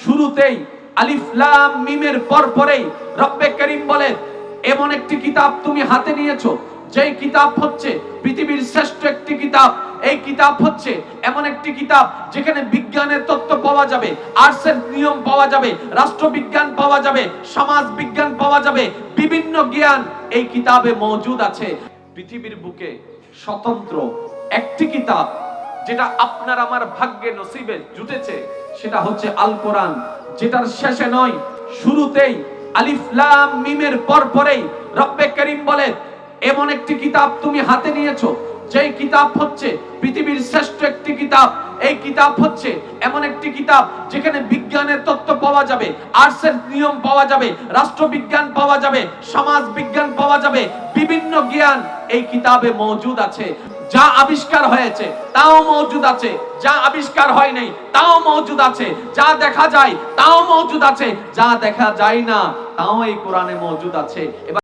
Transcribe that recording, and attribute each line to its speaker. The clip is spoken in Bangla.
Speaker 1: শুরুতেই আলিফ লাম মিমের পরপরেই রব্বে করিম বলেন, এমন একটি কিতাব তুমি হাতে নিয়েছো যেই কিতাব হচ্ছে পৃথিবীর শ্রেষ্ঠ একটি কিতাব। এই কিতাব হচ্ছে এমন একটি কিতাব যেখানে বিজ্ঞানের তত্ত্ব পাওয়া যাবে, আর্টসের নিয়ম পাওয়া যাবে, রাষ্ট্রবিজ্ঞান পাওয়া যাবে, সমাজ বিজ্ঞান পাওয়া যাবে, বিভিন্ন জ্ঞান এই কিতাবে মজুদ আছে। পৃথিবীর বুকে স্বতন্ত্র একটি কিতাব যেটা আপনার আমার ভাগ্যে নসিবে জুটেছে, সেটা হচ্ছে আল কোরআন, যেটার শেষে নয় শুরুতেই আলিফ লাম মিমের পরপরেই রব্বে করিম বলেন, এমন একটি কিতাব তুমি হাতে নিয়েছো যেই কিতাব হচ্ছে পৃথিবীর শ্রেষ্ঠ একটি কিতাব। এই কিতাব হচ্ছে এমন একটি কিতাব যেখানে বিজ্ঞানের তত্ত্ব পাওয়া যাবে, আর্টসের নিয়ম পাওয়া যাবে, রাষ্ট্রবিজ্ঞান পাওয়া যাবে, সমাজ বিজ্ঞান পাওয়া যাবে, বিভিন্ন জ্ঞান এই কিতাবে মজুদ আছে। যা আবিষ্কার হয়েছে তাও মজুদ আছে, যা আবিষ্কার হয় নাই তাও মজুদ আছে, যা দেখা যায় তাও মজুদ আছে, যা দেখা যায় না তাও এই কোরআনে মজুদ আছে।